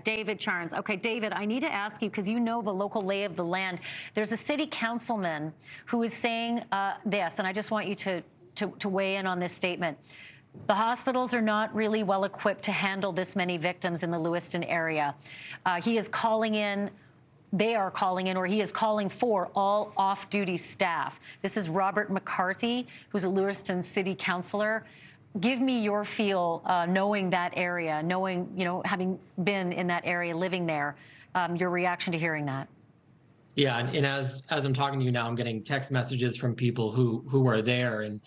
David Charns. Okay, David, I need to ask you, because you know the local lay of the land. There's a city councilman who is saying this, and I just want you to weigh in on this statement. The hospitals are not really well equipped to handle this many victims in the Lewiston area. He is calling in, they are calling in, or he is calling for all off-duty staff. This is Robert McCarthy, who's a Lewiston city councilor. Give me your feel, knowing that area, knowing, having been in that area, living there, your reaction to hearing that. Yeah, and as I'm talking to you now, I'm getting text messages from people who are there. And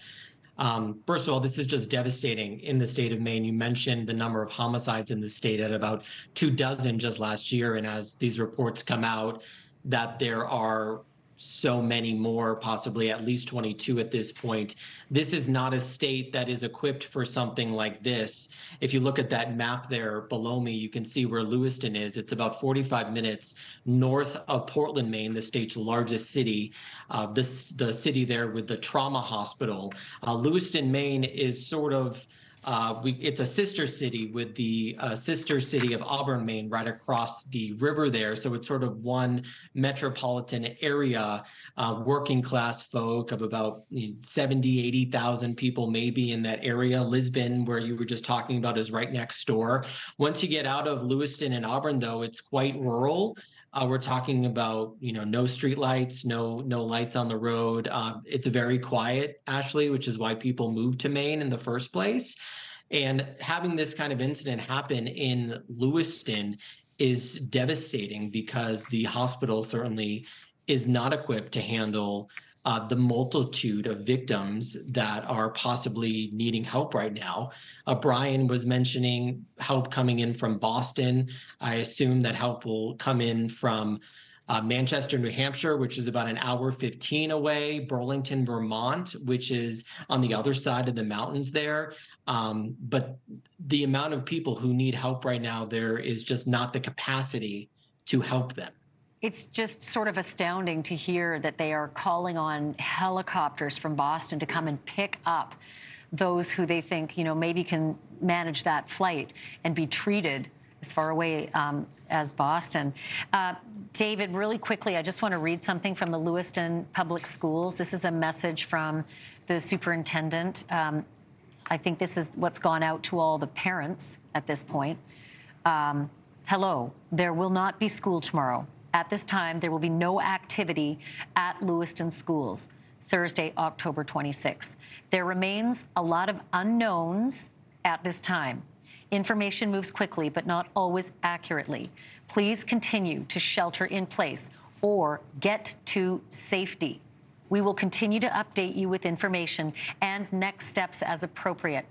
first of all, this is just devastating in the state of Maine. You mentioned the number of homicides in the state at about 24 just last year. And as these reports come out, that there are so many more, possibly at least 22 at this point. This is not a state that is equipped for something like this. If you look at that map there below me, you can see where Lewiston is. It's about 45 minutes north of Portland, Maine, the state's largest city, the city there with the trauma hospital. Lewiston, Maine is sort of it's a sister city with the sister city of Auburn, Maine, right across the river there. So it's sort of one metropolitan area, working class folk of about 70, 80,000 people maybe in that area. Lisbon, where you were just talking about, is right next door. Once you get out of Lewiston and Auburn, though, it's quite rural. We're talking about, no street lights, no lights on the road. It's very quiet, Ashleigh, which is why people moved to Maine in the first place. And having this kind of incident happen in Lewiston is devastating because the hospital certainly is not equipped to handle the multitude of victims that are possibly needing help right now. Brian was mentioning help coming in from Boston. I assume that help will come in from Manchester, New Hampshire, which is about an hour 15 away, Burlington, Vermont, which is on the other side of the mountains there. But the amount of people who need help right now, there is just not the capacity to help them. It's just sort of astounding to hear that they are calling on helicopters from Boston to come and pick up those who they think, maybe can manage that flight and be treated as far away as Boston. David, really quickly, I just want to read something from the Lewiston Public Schools. This is a message from the superintendent. I think this is what's gone out to all the parents at this point. Hello, there will not be school tomorrow. At this time, there will be no activity at Lewiston schools, Thursday, October 26th. There remains a lot of unknowns at this time. Information moves quickly, but not always accurately. Please continue to shelter in place or get to safety. We will continue to update you with information and next steps as appropriate.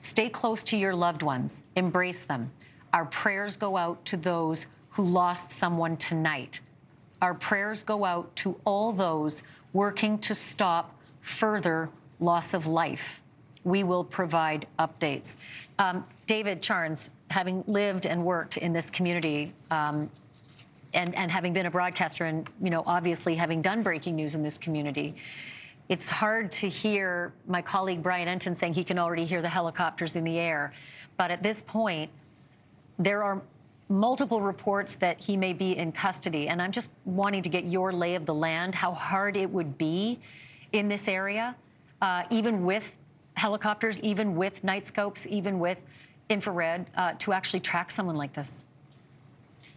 Stay close to your loved ones. Embrace them. Our prayers go out to those who lost someone tonight. Our prayers go out to all those working to stop further loss of life. We will provide updates. David Charns, having lived and worked in this community, and having been a broadcaster and, obviously having done breaking news in this community, it's hard to hear my colleague Brian Enton saying he can already hear the helicopters in the air. But at this point, there are multiple reports that he may be in custody. And I'm just wanting to get your lay of the land, how hard it would be in this area, even with helicopters, even with night scopes, even with infrared, to actually track someone like this.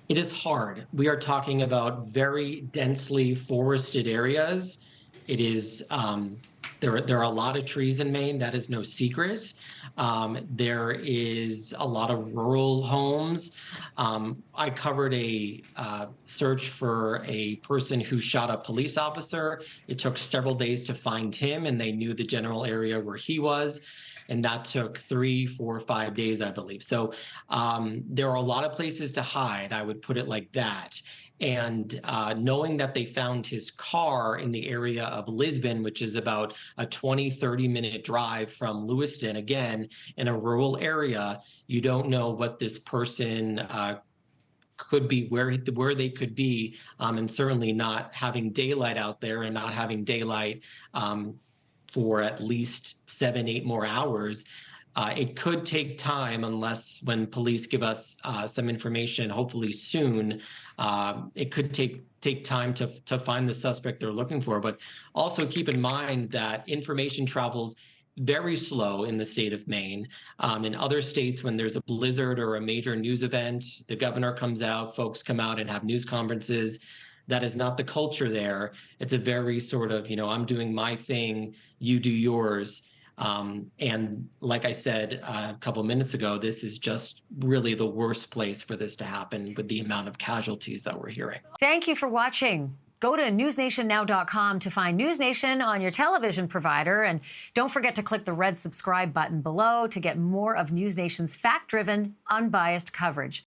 It is hard. We are talking about very densely forested areas. It is, there are a lot of trees in Maine. That is no secret. There is a lot of rural homes. I covered a search for a person who shot a police officer. It took several days to find him, and they knew the general area where he was. And that took 3, 4, 5 days, I believe. So there are a lot of places to hide, I would put it like that. And knowing that they found his car in the area of Lisbon, which is about a 20-30 minute drive from Lewiston, again, in a rural area, you don't know what this person could be, where they could be, and certainly not having daylight out there and not having daylight for at least 7, 8 more hours. It could take time unless when police give us some information, hopefully soon, it could take time to find the suspect they're looking for. But also keep in mind that information travels very slow in the state of Maine. In other states, when there's a blizzard or a major news event, the governor comes out, folks come out and have news conferences. That is not the culture there. It's a very sort of, I'm doing my thing, you do yours. And like I said a couple minutes ago, this is just really the worst place for this to happen with the amount of casualties that we're hearing. Thank you for watching. Go to newsnationnow.com to find NewsNation on your television provider. And don't forget to click the red subscribe button below to get more of NewsNation's fact-driven, unbiased coverage.